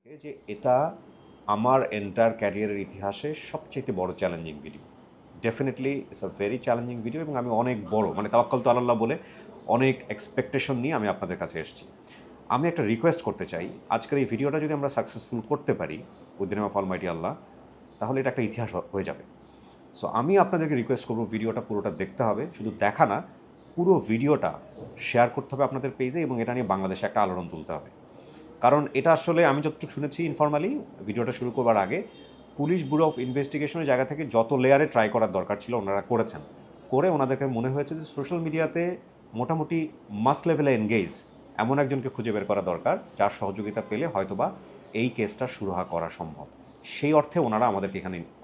যে এটা আমার এন্টায়ার ক্যারিয়ারের ইতিহাসে সবচেয়ে বড় challenging video. Definitely it's a very challenging video এবং আমি অনেক বড় তাওয়াক্কাল তু আলাল্লাহ বলে অনেক এক্সপেকটেশন নিয়ে আমি আপনাদের কাছে এসেছি। আমি একটা রিকোয়েস্ট করতে চাই, আজকের এই ভিডিওটা যদি আমরা সাকসেসফুল করতে পারি with the name of almighty Allah, তাহলে এটা একটা ইতিহাস হয়ে যাবে। সো আমি আপনাদেরকে রিকোয়েস্ট করবো ভিডিওটা পুরোটা দেখতে হবে, শুধু দেখা না, পুরো ভিডিওটা শেয়ার করতে হবে আপনাদের পেজে এবং এটা নিয়ে বাংলাদেশে একটা আলোড়ন তুলতে হবে। কারণ এটা আসলে আমি যতটুকু শুনেছি ইনফরমালি ভিডিওটা শুরু করবার আগে পুলিশ ব্যুরো অফ ইনভেস্টিগেশনের জায়গা থেকে যত লেয়ারে ট্রাই করার দরকার ছিল ওনারা করেছেন, করে ওনাদেরকে মনে হয়েছে যে সোশ্যাল মিডিয়াতে মোটামুটি মাস লেভেলে এনগেজ এমন একজনকে খুঁজে বের করা দরকার যার সহযোগিতা পেলে হয়তোবা এই কেসটা সুরাহা করা সম্ভব। সেই অর্থে ওনারা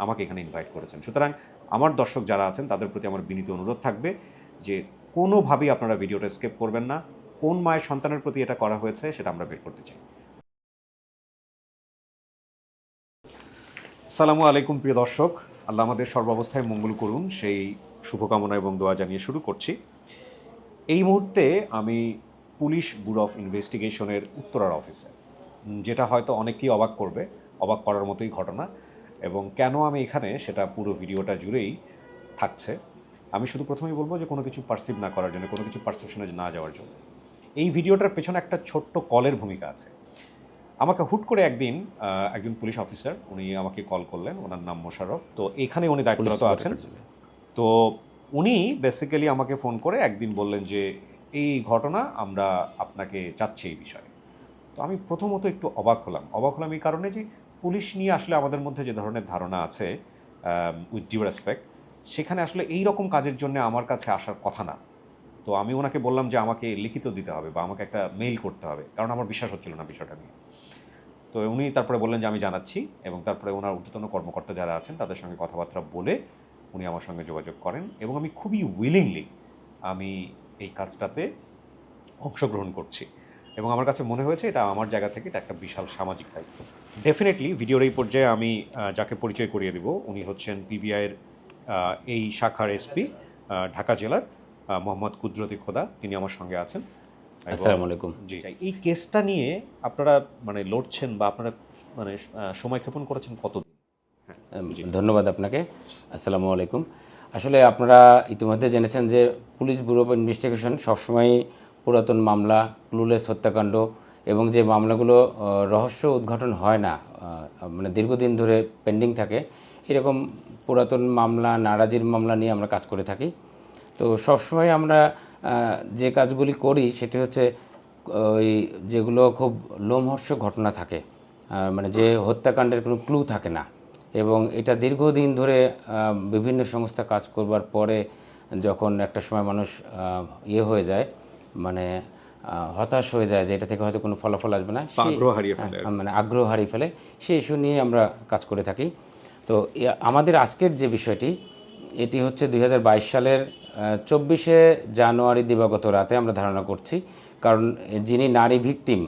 আমাকে এখানে ইনভাইট করেছেন। সুতরাং আমার দর্শক যারা আছেন তাদের প্রতি আমার বিনীত অনুরোধ থাকবে যে কোনোভাবেই আপনারা ভিডিওটা স্কিপ করবেন না। কোন মায়ের সন্তানের প্রতি এটা করা হয়েছে সেটা আমরা বের করতে চাই। আসসালামু আলাইকুম প্রিয় দর্শক, আল্লাহ আমাদের সর্বাবস্থায় মঙ্গল করুন সেই শুভকামনা এবং দোয়া জানিয়ে শুরু করছি। এই মুহূর্তে আমি পুলিশ ব্যুরো অফ ইনভেস্টিগেশনের উত্তরার অফিসে, যেটা হয়তো অনেকেই অবাক করবে, অবাক করার মতোই ঘটনা। এবং কেন আমি এখানে সেটা পুরো ভিডিওটা জুড়েই থাকছে। আমি শুধু প্রথমেই বলবো যে কোনো কিছু পারসিভ না করার জন্য, কোনো কিছু পারসেপশনে না যাওয়ার জন্য। এই ভিডিওটার পেছনে একটা ছোট্ট কলের ভূমিকা আছে। আমাকে হুট করে একদিন একজন পুলিশ অফিসার উনি আমাকে কল করলেন, ওনার নাম মোশাররফ। তো এখানে উনি দায়িত্বরত আছেন। তো উনি বেসিক্যালি আমাকে ফোন করে একদিন বললেন যে এই ঘটনা আমরা আপনাকে চাচ্ছি এই বিষয়ে। তো আমি প্রথমত একটু অবাক হলাম এই কারণে যে পুলিশ নিয়ে আসলে আমাদের মধ্যে যে ধরনের ধারণা আছে, উইথ ডিউ রেসপেক্ট, সেখানে আসলে এই রকম কাজের জন্য আমার কাছে আসার কথা না। তো আমি ওনাকে বললাম যে আমাকে লিখিত দিতে হবে বা আমাকে একটা মেইল করতে হবে, কারণ আমার বিশ্বাস হচ্ছিল না বিষয়টা নিয়ে। তো উনি তারপরে বললেন যে আমি জানাচ্ছি, এবং তারপরে ওনার ঊর্ধ্বতন কর্মকর্তা যারা আছেন তাদের সঙ্গে কথাবার্তা বলে উনি আমার সঙ্গে যোগাযোগ করেন এবং আমি খুবই উইলিংলি আমি এই কাজটাতে অংশগ্রহণ করছি। এবং আমার কাছে মনে হয়েছে এটা আমার জায়গা থেকে এটা একটা বিশাল সামাজিক দায়িত্ব। ডেফিনেটলি ভিডিওর এই পর্যায়ে আমি যাকে পরিচয় করিয়ে দেব উনি হচ্ছেন পিবিআইয়ের এই শাখার এসপি ঢাকা জেলার মোহাম্মদ কুদরতি খোদা, তিনি আমার সঙ্গে আছেন। আসসালামু আলাইকুম। জি, এই কেসটা নিয়ে আপনারা লড়ছেন বা আপনারা সময় ক্ষেপণ করেছেন কতদিন? ধন্যবাদ আপনাকে। আসসালামু আলাইকুম। আসলে আপনারা ইতিমধ্যে জেনেছেন যে পুলিশ ব্যুরো অফ ইনভেস্টিগেশন সবসময় পুরাতন মামলা, ক্লুলেস হত্যাকাণ্ড এবং যে মামলাগুলো রহস্য উদ্ঘাটন হয় না, দীর্ঘদিন ধরে পেন্ডিং থাকে, এরকম পুরাতন মামলা, নারাজির মামলা নিয়ে আমরা কাজ করে থাকি। তো সবসময় আমরা যে কাজগুলি করি সেটি হচ্ছে ওই যেগুলো খুব লোমহর্ষক ঘটনা থাকে, যে হত্যাকাণ্ডের কোনো ক্লু থাকে না, এবং এটা দীর্ঘদিন ধরে বিভিন্ন সংস্থা কাজ করবার পরে যখন একটা সময় মানুষ হয়ে যায়, হতাশ হয়ে যায় যে এটা থেকে হয়তো কোনো ফলাফল আসবে না, আগ্রহ হারিয়ে ফেলে, সেই ইস্যু নিয়ে আমরা কাজ করে থাকি। তো আমাদের আজকের যে বিষয়টি, এটি হচ্ছে 2022 সালের 24শে জানুয়ারি দিবাগত রাতে আমরা ধারণা করছি। কারণ যিনি নারী ভিকটিম,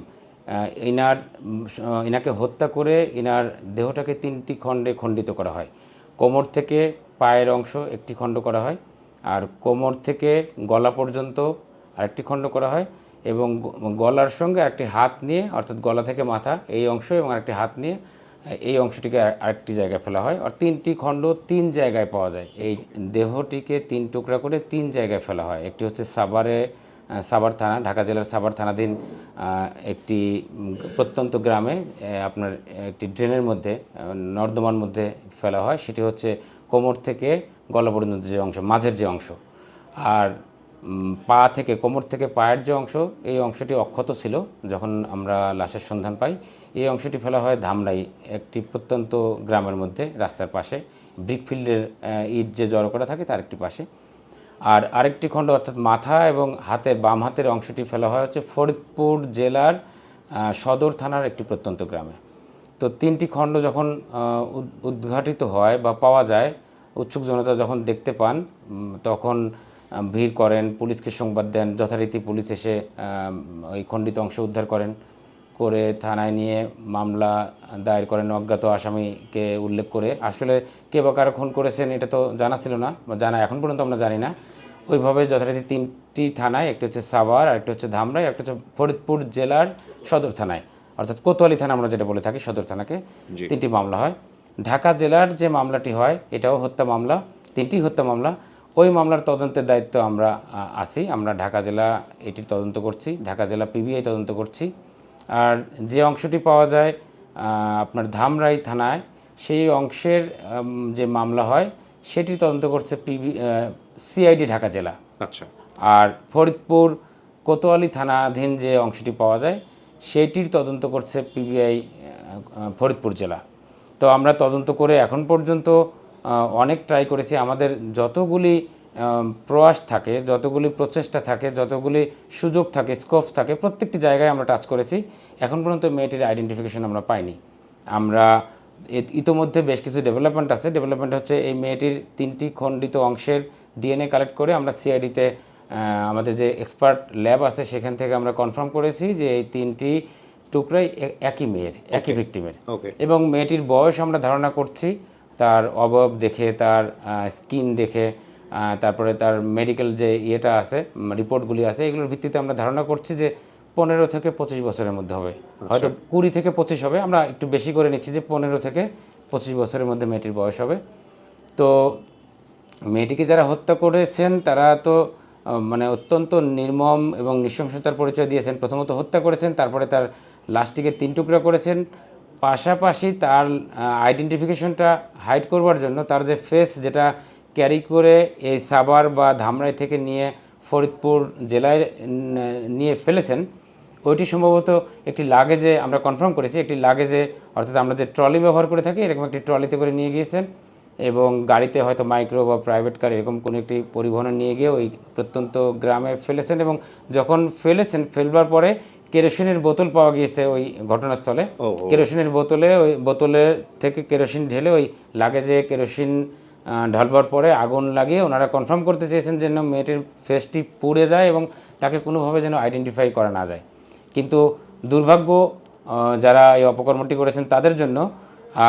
ইনাকে হত্যা করে ইনার দেহটাকে 3টি খণ্ডে খণ্ডিত করা হয়। কোমর থেকে পায়ের অংশ একটি খণ্ড করা হয়, আর কোমর থেকে গলা পর্যন্ত আরেকটি খণ্ড করা হয়, এবং গলার সঙ্গে আরেকটি হাত নিয়ে, অর্থাৎ গলা থেকে মাথা এই অংশ এবং আরেকটি হাত নিয়ে এই অংশটিকে আরেকটি জায়গায় ফেলা হয়। আর 3টি খণ্ড 3 জায়গায় পাওয়া যায়। এই দেহটিকে 3 টুকরা করে 3 জায়গায় ফেলা হয়। একটি হচ্ছে সাভার থানা, ঢাকা জেলার সাভার থানাধীন একটি প্রত্যন্ত গ্রামে আপনার একটি ড্রেনের মধ্যে, নর্দমার মধ্যে ফেলা হয়। সেটি হচ্ছে কোমর থেকে গলা পর্যন্ত যে অংশ, মাঝের যে অংশ। আর পা থেকে, কোমর থেকে পায়ের যে অংশ, এই অংশটি অক্ষত ছিল যখন আমরা লাশের সন্ধান পাই। এই অংশটি ফেলা হয় ধামরাই, একটি প্রত্যন্ত গ্রামের মধ্যে, রাস্তার পাশে, ব্রিকফিল্ডের ইট যে জড়ো করা থাকে তার একটি পাশে। আর আরেকটি খণ্ড, অর্থাৎ মাথা এবং হাতের বাম হাতের অংশটি ফেলা হয় হচ্ছে ফরিদপুর জেলার সদর থানার একটি প্রত্যন্ত গ্রামে। তো 3টি খণ্ড যখন উদ্ঘাটিত হয় বা পাওয়া যায়, উৎসুক জনতা যখন দেখতে পান তখন ভিড় করেন, পুলিশকে সংবাদ দেন। যথারীতি পুলিশ এসে ওই খণ্ডিত অংশ উদ্ধার করে থানায় নিয়ে মামলা দায়ের করেন অজ্ঞাত আসামিকে উল্লেখ করে। আসলে কে বা কারা খুন করেছেন এটা তো জানা ছিল না, বা জানা এখন পর্যন্ত আমরা জানি না। ওইভাবে যথারীতি 3টি থানায়, একটি হচ্ছে সাভার, আরেকটি হচ্ছে ধামরাই, একটা হচ্ছে ফরিদপুর জেলার সদর থানায় অর্থাৎ কোতোয়ালি থানা আমরা যেটা বলে থাকি সদর থানাকে, জি। 3টি মামলা হয়। ঢাকা জেলার যে মামলাটি হয় এটাও হত্যা মামলা, 3টি হত্যা মামলা। ওই মামলার তদন্তের দায়িত্ব আমরা আছি, আমরা ঢাকা জেলা এটির তদন্ত করছি, ঢাকা জেলা পিবিআই তদন্ত করছি। আর যে অংশটি পাওয়া যায় আপনার ধামরাই থানায়, সেই অংশের যে মামলা হয় সেটি তদন্ত করছে সিআইডি ঢাকা জেলা। আচ্ছা। আর ফরিদপুর কোতোয়ালি থানাধীন যে অংশটি পাওয়া যায় সেটির তদন্ত করছে পিবিআই ফরিদপুর জেলা। তো আমরা তদন্ত করে এখন পর্যন্ত অনেক ট্রাই করেছি। আমাদের যতগুলি প্রয়াস থাকে, যতগুলি প্রচেষ্টা থাকে, যতগুলি সুযোগ থাকে, স্কোপ থাকে, প্রত্যেকটি জায়গায় আমরা টাচ করেছি। এখন পর্যন্ত মেয়েটির আইডেন্টিফিকেশন আমরা পাইনি। আমরা ইতোমধ্যে বেশ কিছু ডেভেলপমেন্ট আছে। ডেভেলপমেন্ট হচ্ছে এই মেয়েটির 3টি খণ্ডিত অংশের ডিএনএ কালেক্ট করে আমরা সিআইডিতে আমাদের যে এক্সপার্ট ল্যাব আছে সেখান থেকে আমরা কনফার্ম করেছি যে এই 3টি টুকরাই একই মেয়ের, একই ভিক্টিমের। ওকে। এবং মেয়েটির বয়স আমরা ধারণা করছি তার অবয়ব দেখে, তার স্কিন দেখে, তারপরে তার মেডিকেল যে ইয়েটা আছে, রিপোর্টগুলি আছে, এগুলোর ভিত্তিতে আমরা ধারণা করছি যে 15 থেকে 25 বছরের মধ্যে হবে। হয়তো 20 থেকে 25 হবে, আমরা একটু বেশি করে নিচ্ছি যে 15 থেকে 25 বছরের মধ্যে মেয়েটির বয়স হবে। তো মেয়েটিকে যারা হত্যা করেছেন তারা তো মানে অত্যন্ত নির্মম এবং নৃশংসতার পরিচয় দিয়েছেন। প্রথমত হত্যা করেছেন, তারপরে তার লাশটিকে 3 টুকরা করেছেন। পাশাপাশি তার আইডেন্টিফিকেশনটা হাইড করবার জন্য তার যে ফেস, যেটা ক্যারি করে এই সাভার বা ধামরাই থেকে নিয়ে ফরিদপুর জেলায় নিয়ে ফেলেছেন, ওইটি সম্ভবত একটি লাগেজে আমরা কনফার্ম করেছি, একটি লাগেজে, অর্থাৎ আমরা যে ট্রলি ব্যবহার করে থাকি এরকম একটি ট্রলিতে করে নিয়ে গিয়েছেন এবং গাড়িতে হয়তো মাইক্রো বা প্রাইভেট কার এরকম কোনো একটি পরিবহনে নিয়ে গিয়ে ওই প্রত্যন্ত গ্রামে ফেলেছেন। এবং যখন ফেলেছেন, ফেলবার পরে কেরোসিনের বোতল পাওয়া গিয়েছে ওই ঘটনাস্থলে। কেরোসিনের বোতলে, ওই বোতলের থেকে কেরোসিন ঢেলে ওই লাগেজে কেরোসিন ঢালবার পরে আগুন লাগিয়ে ওনারা কনফার্ম করতে চেয়েছেন যেন মেয়েটির ফেসটি পুড়ে যায় এবং তাকে কোনোভাবে যেন আইডেন্টিফাই করা না যায়। কিন্তু দুর্ভাগ্য যারা এই অপকর্মটি করেছেন তাদের জন্য,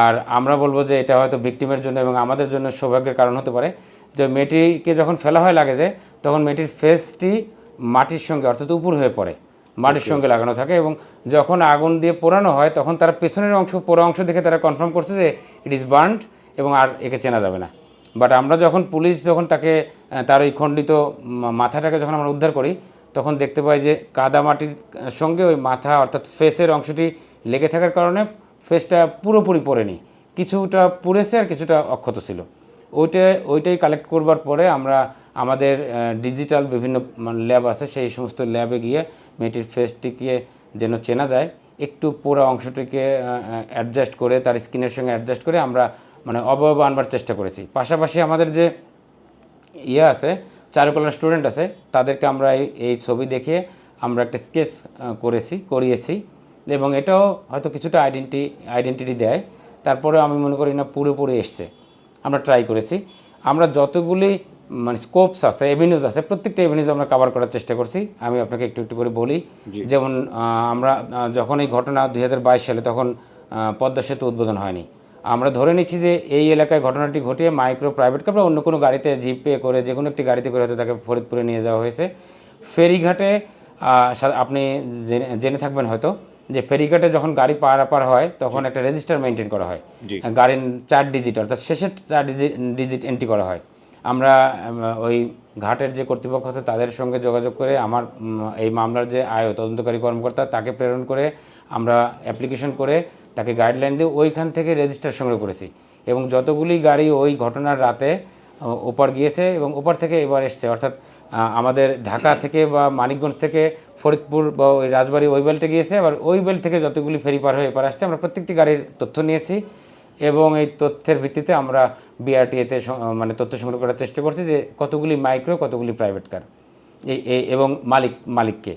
আর আমরা বলবো যে এটা হয়তো ভিকটিমের জন্য এবং আমাদের জন্য সৌভাগ্যের কারণ হতে পারে, যে মেয়েটিকে যখন ফেলা হয় লাগেজে তখন মেয়েটির ফেসটি মাটির সঙ্গে, অর্থাৎ উপর হয়ে পড়ে, মাটির সঙ্গে লাগানো থাকে। এবং যখন আগুন দিয়ে পোড়ানো হয় তখন তারা পেছনের অংশ, পোড়া অংশ দেখে তারা কনফার্ম করছে যে ইট ইজ বার্নড এবং আর একে চেনা যাবে না। বাট আমরা যখন পুলিশ যখন তাকে তার ওই খণ্ডিত মাথাটাকে যখন আমরা উদ্ধার করি তখন দেখতে পাই যে কাদা মাটির সঙ্গে ওই মাথা, অর্থাৎ ফেসের অংশটি লেগে থাকার কারণে ফেসটা পুরোপুরি পড়েনি, কিছুটা পুড়েছে আর কিছুটা অক্ষত ছিল। ওইটাই কালেক্ট করবার পরে আমরা আমাদের ডিজিটাল বিভিন্ন ল্যাব আছে, সেই সমস্ত ল্যাবে গিয়ে মেয়েটির ফেসটিকে যেন চেনা যায়, একটু পুরো অংশটিকে অ্যাডজাস্ট করে, তার স্কিনের সঙ্গে অ্যাডজাস্ট করে আমরা মানে অবয়ব আনবার চেষ্টা করেছি। পাশাপাশি আমাদের যে আছে, চারুকলার স্টুডেন্ট আছে, তাদেরকে আমরা এই ছবি দেখে আমরা একটা স্কেচ করিয়েছি এবং এটাও হয়তো কিছুটা আইডেন্টিটি দেয়। তারপরে আমি মনে করি না পুরোপুরি এসছে, আমরা ট্রাই করেছি। আমরা যতগুলি মানে স্কোপস আছে, এভিনিউজ আছে, প্রত্যেকটা এভিনিউজ আমরা কভার করার চেষ্টা করছি। আমি আপনাকে একটু একটু করে বলি। যেমন আমরা যখন এই ঘটনা 2022 সালে, তখন পদ্মা সেতু উদ্বোধন হয়নি। আমরা ধরে নিচ্ছি যে এই এলাকায় ঘটনাটি ঘটিয়ে মাইক্রো প্রাইভেট কার বা অন্য কোনো গাড়িতে জিপে করে, যে কোনো একটি গাড়িতে করে হয়তো তাকে ফরিদপুরে নিয়ে যাওয়া হয়েছে। ফেরিঘাটে আপনি জেনে থাকবেন হয়তো যে ফেরিঘাটে যখন গাড়ি পারাপার হয় তখন একটা রেজিস্টার মেনটেন করা হয়, গাড়ির 4 ডিজিট, অর্থাৎ শেষের 4 ডিজিট এন্ট্রি করা হয়। আমরা ওই ঘাটের যে কর্তৃপক্ষ আছে তাদের সঙ্গে যোগাযোগ করে আমার এই মামলার যে তদন্তকারী কর্মকর্তা তাকে প্রেরণ করে আমরা অ্যাপ্লিকেশন করে তাকে গাইডলাইন দিয়ে ওইখান থেকে রেজিস্টার সংগ্রহ করেছি। এবং যতগুলি গাড়ি ওই ঘটনার রাতে ওপার গিয়েছে এবং ওপার থেকে এবার এসছে, অর্থাৎ আমাদের ঢাকা থেকে বা মানিকগঞ্জ থেকে ফরিদপুর বা ওই রাজবাড়ী ওই বেল্টে গিয়েছে, আবার ওই বেল্ট থেকে যতগুলি ফেরি পার হয়ে এপার আসছে, আমরা প্রত্যেকটি গাড়ির তথ্য নিয়েছি এবং এই তথ্যের ভিত্তিতে আমরা বিআরটিএতে মানে তথ্য সংগ্রহ করার চেষ্টা করছি যে কতগুলি মাইক্রো, কতগুলি প্রাইভেট কার এবং মালিককে,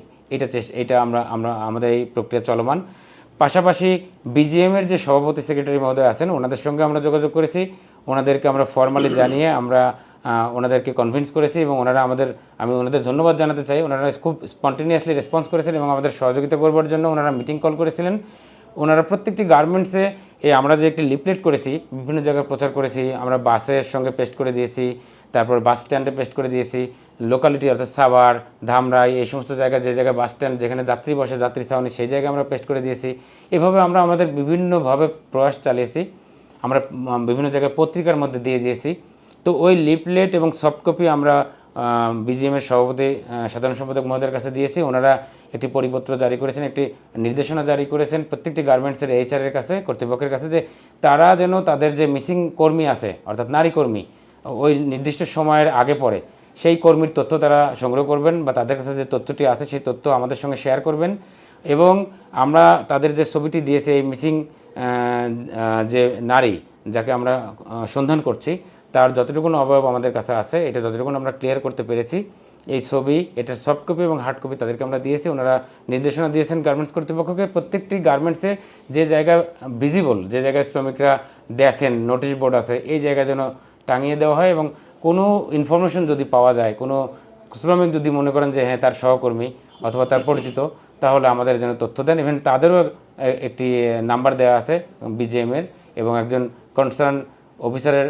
এটা আমরা আমাদের এই প্রক্রিয়া চলমান। পাশাপাশি বিজিএমের যে সভাপতি সেক্রেটারি মহোদয় আছেন ওনাদের সঙ্গে আমরা যোগাযোগ করেছি, ওনাদেরকে আমরা ফর্মালি জানিয়ে আমরা ওনাদেরকে কনভিন্স করেছি এবং আমি ওনাদের ধন্যবাদ জানাতে চাই। ওনারা খুব স্পন্টেনিয়াসলি রেসপন্স করেছেন এবং আমাদের সহযোগিতা করবার জন্য ওনারা মিটিং কল করেছিলেন। ওনারা প্রত্যেকটি গার্মেন্টসে আমরা যে একটি লিফলেট করেছি, বিভিন্ন জায়গায় প্রচার করেছি, আমরা বাসের সঙ্গে পেস্ট করে দিয়েছি, তারপর বাস স্ট্যান্ডে পেস্ট করে দিয়েছি, লোকালিটি অর্থাৎ সাভার, ধামরাই, এই সমস্ত জায়গায় যে জায়গায় বাস স্ট্যান্ড যেখানে যাত্রী বসে, যাত্রী ছাউনি, সেই জায়গায় আমরা পেস্ট করে দিয়েছি। এভাবে আমরা আমাদের বিভিন্নভাবে প্রয়াস চালিয়েছি। আমরা বিভিন্ন জায়গায় পত্রিকার মধ্যে দিয়ে দিয়েছি। তো ওই লিফলেট এবং সফট কপি আমরা বিজিএমের সভাপতি সাধারণ সম্পাদক মহোদয়ের কাছে দিয়েছি। ওনারা একটি পরিপত্র জারি করেছেন, একটি নির্দেশনা জারি করেছেন প্রত্যেকটি গার্মেন্টসের এইচআরের কাছে, কর্তৃপক্ষের কাছে, যে তারা যেন তাদের যে মিসিং কর্মী আছে অর্থাৎ নারী কর্মী ওই নির্দিষ্ট সময়ের আগে পরে সেই কর্মীর তথ্য তারা সংগ্রহ করবেন, বা তাদের কাছে যে তথ্যটি আছে সেই তথ্য আমাদের সঙ্গে শেয়ার করবেন। এবং আমরা তাদের যে ছবিটি দিয়েছি, এই মিসিং যে নারী যাকে আমরা সন্ধান করছি, তার যতটুকু অবয়ব আমাদের কাছে আছে, এটা যতটুকু আমরা ক্লিয়ার করতে পেরেছি, এই ছবি, এটা সফট কপি এবং হার্ড কপি তাদেরকে আমরা দিয়েছি। ওনারা নির্দেশনা দিয়েছেন গার্মেন্টস কর্তৃপক্ষকে, প্রত্যেকটি গার্মেন্টসে যে জায়গা ভিজিবল, যে জায়গায় শ্রমিকরা দেখেন নোটিশ বোর্ড আছে, এই জায়গায় যেন টাঙিয়ে দেওয়া হয়। এবং কোনো ইনফরমেশন যদি পাওয়া যায়, কোনো শ্রমিক যদি মনে করেন যে হ্যাঁ তার সহকর্মী অথবা তার পরিচিত, তাহলে আমাদের যেন তথ্য দেন। ইভেন তাদেরও একটি নাম্বার দেওয়া আছে বিজিএমের, এবং একজন কনসার্ন অফিসারের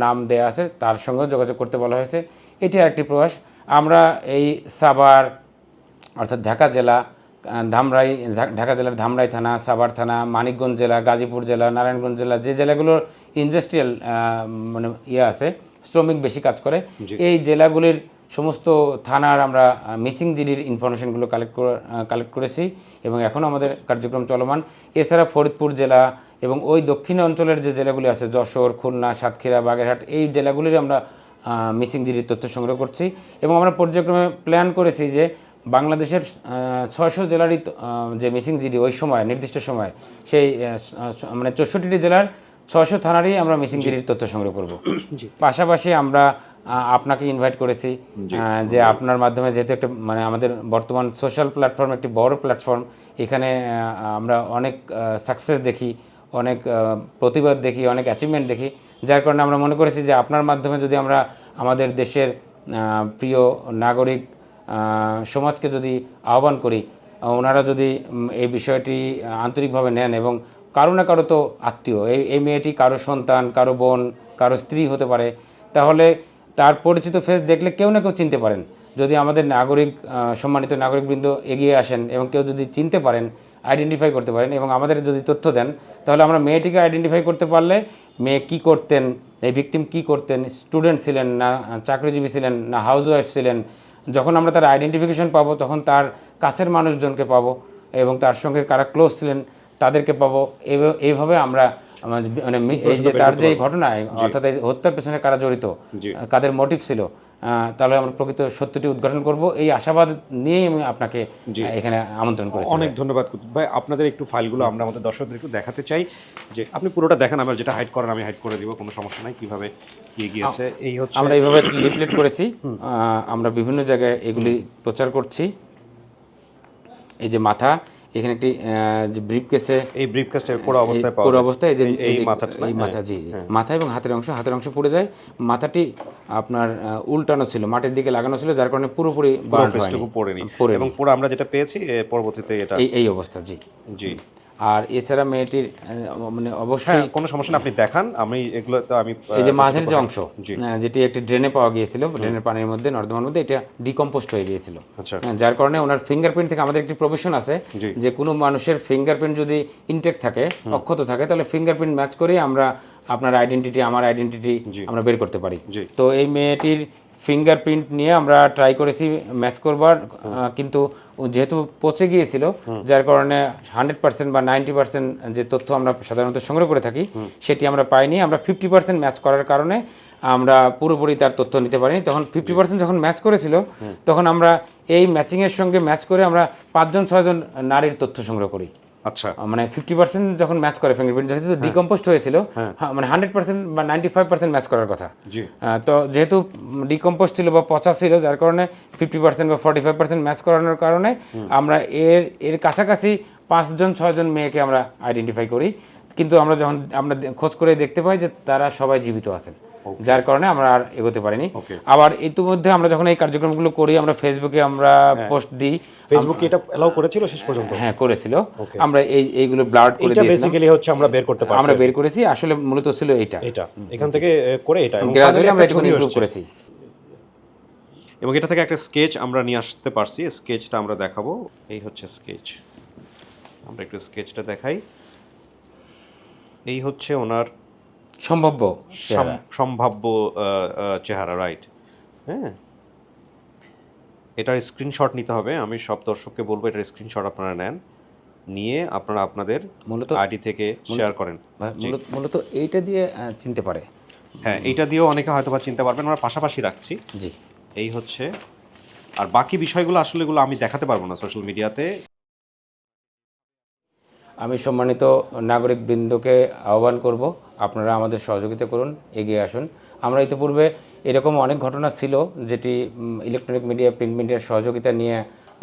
নাম দেওয়া আছে, তার সঙ্গেও যোগাযোগ করতে বলা হয়েছে। এটি আরেকটি প্রয়াস। আমরা এই সাভার অর্থাৎ ঢাকা জেলা, ঢাকা জেলার ধামরাই থানা, সাভার থানা, মানিকগঞ্জ জেলা, গাজীপুর জেলা, নারায়ণগঞ্জ জেলা, যে জেলাগুলোর ইন্ডাস্ট্রিয়াল মানে আছে, শ্রমিক বেশি কাজ করে, এই জেলাগুলির সমস্ত থানার আমরা মিসিং জিডির ইনফরমেশনগুলো কালেক্ট করেছি এবং এখনও আমাদের কার্যক্রম চলমান। এছাড়া ফরিদপুর জেলা এবং ওই দক্ষিণ অঞ্চলের যে জেলাগুলি আছে, যশোর, খুলনা, সাতক্ষীরা, বাগেরহাট, এই জেলাগুলির আমরা মিসিং জিডির তথ্য সংগ্রহ করছি। এবং আমরা পর্যায়ক্রমে প্ল্যান করেছি যে বাংলাদেশের 600 জেলারই যে মিসিং জিডি ওই সময় নির্দিষ্ট সময়, সেই মানে 64টি জেলার 600 থানারই আমরা মিসিং জিডির তথ্য সংগ্রহ করব। পাশাপাশি আমরা আপনাকে ইনভাইট করেছি যে আপনার মাধ্যমে, যেহেতু একটা মানে আমাদের বর্তমান সোশ্যাল প্ল্যাটফর্ম একটি বড় প্ল্যাটফর্ম, এখানে আমরা অনেক সাকসেস দেখি, অনেক প্রতিবাদ দেখি, অনেক অ্যাচিভমেন্ট দেখি, যার কারণে আমরা মনে করেছি যে আপনার মাধ্যমে যদি আমরা আমাদের দেশের প্রিয় নাগরিক সমাজকে যদি আহ্বান করি, ওনারা যদি এই বিষয়টি আন্তরিকভাবে নেন, এবং কারো না কারো তো আত্মীয়, এই মেয়েটি কারো সন্তান, কারো বোন, কারো স্ত্রী হতে পারে, তাহলে তার পরিচিত ফেস দেখলে কেউ না কেউ চিনতে পারেন। যদি আমাদের সম্মানিত নাগরিকবৃন্দ এগিয়ে আসেন এবং কেউ যদি চিনতে পারেন, আইডেন্টিফাই করতে পারেন এবং আমাদের যদি তথ্য দেন, তাহলে আমরা মেয়েটিকে আইডেন্টিফাই করতে পারলে মেয়ে কী করতেন, এই ভিকটিম কী করতেন, স্টুডেন্ট ছিলেন না চাকরিজীবী ছিলেন না হাউসওয়াইফ ছিলেন, যখন আমরা তার আইডেন্টিফিকেশন পাবো, তখন তার কাছের মানুষজনকে পাবো এবং তার সঙ্গে কারা ক্লোজ ছিলেন তাদেরকে পাবো। এইভাবে আমরা মানে এই যে তার যে ঘটনা, অর্থাৎ এই হত্যার পেছনে কারা জড়িত, কাদের মোটিভ ছিল, তাহলে আমরা প্রকৃত সত্যটি উদ্ঘাটন করব, এই আশাবাদ নিয়েই আমি আপনাকে এখানে আমন্ত্রণ করেছি। অনেক ধন্যবাদ কুতুব ভাই। আপনাদের একটু ফাইলগুলো আমরা আমাদের দর্শকদের একটু দেখাতে চাই, যে আপনি পুরোটা দেখান, আমার যেটা হাইড করার আমি হাইড করে দিব, কোনো সমস্যা নাই। কিভাবে কি গিয়েছে, এই হচ্ছে আমরা এইভাবে লিফলেট করেছি, আমরা বিভিন্ন জায়গায় এগুলি প্রচার করছি। এই যে মাথা, এখানে একটি যে ব্রিফকেসে, এই ব্রিফকেসটা পুরো অবস্থায় পাওয়া পুরো অবস্থায় যে এই মাথা, জি, মাথা এবং হাতের অংশ পুড়ে যায়। মাথাটি আপনার উল্টানো ছিল, মাটির দিকে লাগানো ছিল, যার কারণে পুরোপুরি বার্ন হয়নি, পড়েনি। এবং পুরো আমরা যেটা পেয়েছি পরবর্তীতে এটা এই অবস্থা। জি। আর এছাড়া মেয়েটির মানে অবশ্যই কোনো সমস্যা না, আপনি দেখান। আমি এগুলো তো আমি এই যে মাঝের যে অংশ, যেটি একটি ড্রেনে পাওয়া গিয়েছিল, ড্রেনের পানির মধ্যে, নর্দমার মধ্যে, এটা ডিকম্পোস্ট হয়ে গিয়েছিল, যার কারণে ওনার ফিঙ্গারপ্রিন্ট থেকে, আমাদের একটি প্রভিশন আছে যে কোনো মানুষের ফিঙ্গারপ্রিন্ট যদি ইনটেক্ট থাকে, অক্ষত থাকে, তাহলে ফিঙ্গারপ্রিন্ট ম্যাচ করে আমরা আপনার আইডেন্টিটি, আমার আইডেন্টিটি আমরা বের করতে পারি। তো এই মেয়েটির ফিঙ্গারপ্রিন্ট নিয়ে আমরা ট্রাই করেছি ম্যাচ করবার, কিন্তু যেহেতু পচে গিয়েছিল, যার কারণে 100% বা 90% যে তথ্য আমরা সাধারণত সংগ্রহ করে থাকি সেটি আমরা পাইনি। আমরা 50% ম্যাচ করার কারণে আমরা পুরোপুরি তার তথ্য নিতে পারিনি। তখন 50% যখন ম্যাচ করেছিল, তখন আমরা এই ম্যাচিংয়ের সঙ্গে ম্যাচ করে আমরা 5-6জন নারীর তথ্য সংগ্রহ করি। আচ্ছা, মানে 50% যখন ম্যাচ করে ফিঙ্গারপ্রিন্ট, যেহেতু ডিকম্পোস্ট হয়েছিল, মানে 100% বা 95% ম্যাচ করার কথা, তো যেহেতু ডিকম্পোস্ট ছিল বা পচা ছিল, যার কারণে 50% বা 45% ম্যাচ করানোর কারণে আমরা এর কাছাকাছি 5-6জন মেয়েকে আমরা আইডেন্টিফাই করি। কিন্তু আমরা যখন খোঁজ করে দেখতে পাই যে তারা সবাই জীবিত আছেন। যার কারণে আমরা আর এগোতে পারিনি। Okay. আবার ইতিমধ্যে আমরা যখন এই কার্যক্রমগুলো করি, আমরা ফেসবুকে আমরা পোস্ট দিই। ফেসবুক কি এটা এলাও করেছিল শেষ পর্যন্ত? হ্যাঁ, করেছিল। আমরা এইগুলো ব্লাড করে এটা দিয়েছিলাম। বেসিক্যালি হচ্ছে আমরা বের করতে পারছি, আমরা বের করেছি, আসলে মূলত ছিল এটা। এখান থেকে করে এটা এবং গ্রাজুয়ালি আমরা একটা এটা ছবি ইমপ্রুভ এসছে। করেছি। এবং এটা থেকে একটা স্কেচ আমরা নিয়ে আসতে পারছি, স্কেচটা আমরা দেখাবো। এই হচ্ছে স্কেচ, আমরা একটু স্কেচটা দেখাই। এই হচ্ছে ওনার সম্ভাব্য চেহারা। সম্ভাব্য চেহারা, রাইট। হ্যাঁ, এটার স্ক্রিনশট নিতে হবে। আমি সব দর্শককে বলবো এটার স্ক্রিনশট আপনারা নেন, নিয়ে আপনারা আপনাদের মূলত আইডি থেকে শেয়ার করেন। মূলত এইটা দিয়ে চিনতে পারে। হ্যাঁ, এইটা দিয়েও অনেকে হয়তো বা চিনতে পারবেন, আমরা পাশাপাশি রাখছি। জি, এই হচ্ছে, আর বাকি বিষয়গুলো আসলে এগুলো আমি দেখাতে পারবো না সোশ্যাল মিডিয়াতে। আমি সম্মানিত নাগরিক বৃন্দকে আহ্বান করব, আপনারা আমাদের সহযোগিতা করুন, এগিয়ে আসুন। আমরা ইতিপূর্বে এরকম অনেক ঘটনা ছিল যেটি ইলেকট্রনিক মিডিয়া, প্রিন্ট মিডিয়ার সহযোগিতা নিয়ে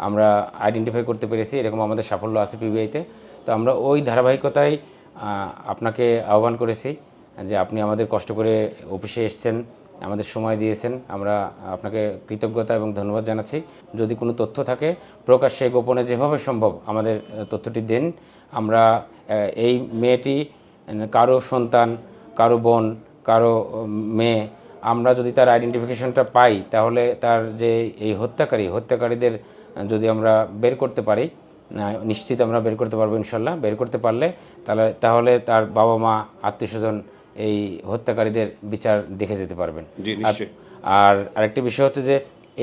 আমরা আইডেন্টিফাই করতে পেরেছি। এরকম আমাদের সাফল্য আছে পিবিআইতে। তো আমরা ওই ধারাবাহিকতায় আপনাকে আহ্বান করেছি যে আপনি আমাদের কষ্ট করে অফিসে এসেছেন, আমাদের সময় দিয়েছেন। আমরা আপনাকে কৃতজ্ঞতা এবং ধন্যবাদ জানাচ্ছি। যদি কোনো তথ্য থাকে প্রকাশ্যে গোপনে যেভাবে সম্ভব আমাদের তথ্যটি দেন। আমরা এই মেয়েটি কারো সন্তান, কারো বোন, কারো মেয়ে, আমরা যদি তার আইডেন্টিফিকেশনটা পাই তাহলে তার যে এই হত্যাকারীদের যদি আমরা বের করতে পারি, নিশ্চিত আমরা বের করতে পারবো ইনশাল্লাহ। বের করতে পারলে তাহলে তার বাবা মা, আত্মীয়স্বজন এই হত্যাকারীদের বিচার দেখে যেতে পারবেন। আর আরেকটি বিষয় হচ্ছে যে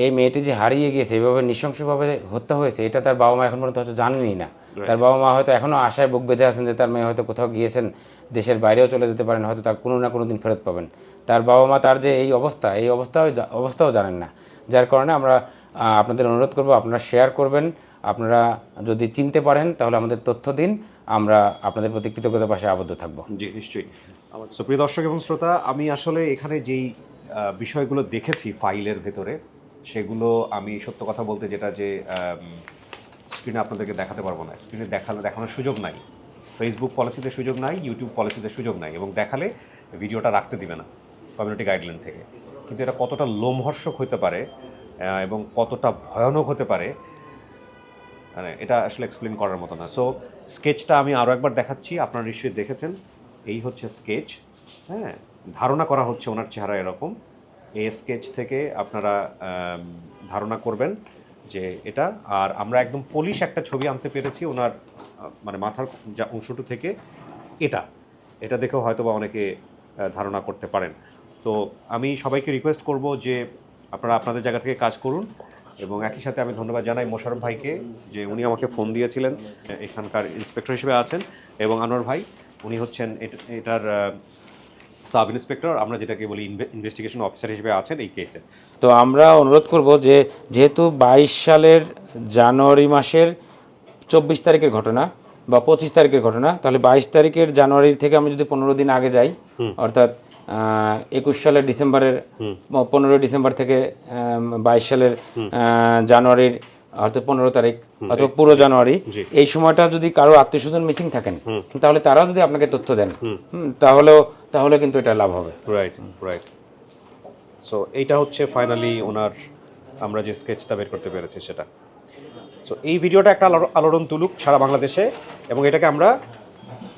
এই মেয়েটি যে হারিয়ে গিয়েছে, এভাবে নৃশংসভাবে হত্যা হয়েছে, এটা তার বাবা মা এখন পর্যন্ত হয়তো জানেনই না। তার বাবা মা হয়তো এখনও আশায় বুক বেঁধে আছেন যে তার মেয়ে হয়তো কোথাও গিয়েছেন, দেশের বাইরেও চলে যেতে পারেন, হয়তো তার কোনো না কোনো দিন ফেরত পাবেন। তার বাবা মা তার যে এই অবস্থাও জানেন না। যার কারণে আমরা আপনাদের অনুরোধ করব, আপনারা শেয়ার করবেন। আপনারা যদি চিনতে পারেন তাহলে আমাদের তথ্য দিন, আমরা আপনাদের প্রতি কৃতজ্ঞতার পাশে আবদ্ধ থাকব। জি, নিশ্চয়ই। আমার সুপ্রিয় দর্শক এবং শ্রোতা, আমি আসলে এখানে যেই বিষয়গুলো দেখেছি ফাইলের ভেতরে, সেগুলো আমি সত্য কথা বলতে যেটা যে স্ক্রিনে আপনাদেরকে দেখাতে পারবো না। স্ক্রিনে দেখানোর সুযোগ নাই, ফেসবুক পলিসিতে সুযোগ নাই, ইউটিউব পলিসিতে সুযোগ নাই, এবং দেখালে ভিডিওটা রাখতে দিবে না কমিউনিটি গাইডলাইন থেকে। কিন্তু এটা কতটা লোমহর্ষক হতে পারে এবং কতটা ভয়ানক হতে পারে, মানে এটা আসলে এক্সপ্লেন করার মতো না। সো স্কেচটা আমি আরও একবার দেখাচ্ছি, আপনারা নিশ্চয়ই দেখেছেন। এই হচ্ছে স্কেচ। হ্যাঁ, ধারণা করা হচ্ছে ওনার চেহারা এরকম। এই স্কেচ থেকে আপনারা ধারণা করবেন যে এটা। আর আমরা একদম পলিশ একটা ছবি আনতে পেরেছি ওনার মানে মাথার যা অংশটু থেকে, এটা দেখেও হয়তো বা অনেকে ধারণা করতে পারেন। তো আমি সবাইকে রিকোয়েস্ট করব যে আপনারা আপনাদের জায়গা থেকে কাজ করুন, এবং একই সাথে আমি ধন্যবাদ জানাই মোশাররফ ভাইকে যে উনি আমাকে ফোন দিয়েছিলেন, এখানকার ইন্সপেক্টর হিসেবে আছেন, এবং আনোয়ার ভাই উনি হচ্ছেন এটার সাব ইন্সপেক্টর, আমরা যেটাকে বলি ইনভেস্টিগেশন অফিসার হিসেবে আছেন এই কেসে। তো আমরা অনুরোধ করব যে যেহেতু 22 সালের জানুয়ারি মাসের 24 তারিখের ঘটনা বা 25 তারিখের ঘটনা, তাহলে 22 তারিখের জানুয়ারি থেকে আমি যদি 15 দিন আগে যাই, অর্থাৎ 21 সালের ডিসেম্বরের 15 ডিসেম্বর থেকে 22 সালের জানুয়ারির হয়তো 15 তারিখ অথবা পুরো জানুয়ারি, এই সময়টা যদি কারো আত্মীয়স্বজন মিসিং থাকেন তাহলে তারাও যদি আপনাকে তথ্য দেন তাহলে কিন্তু এটা লাভ হবে। রাইট। সো এইটা হচ্ছে ফাইনালি ওনার আমরা যে স্কেচটা বের করতে পেরেছি সেটা। সো এই ভিডিওটা একটা আলোড়ন তুলুক সারা বাংলাদেশে, এবং এটাকে আমরা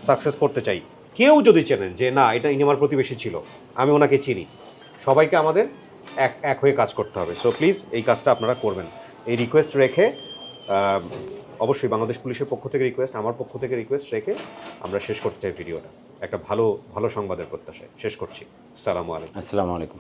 সাকসেস করতে চাই। কেউ যদি চেনেন যে না এটা ইনি আমার প্রতিবেশী ছিল, আমি ওনাকে চিনি, সবাইকে আমাদের এক হয়ে কাজ করতে হবে। সো প্লিজ এই কাজটা আপনারা করবেন, এই রিকোয়েস্ট রেখে, অবশ্যই বাংলাদেশ পুলিশের পক্ষ থেকে রিকোয়েস্ট, আমার পক্ষ থেকে রিকোয়েস্ট রেখে আমরা শেষ করতে চাই ভিডিওটা একটা ভালো সংবাদের প্রত্যাশায় শেষ করছি। আসসালামু আলাইকুম।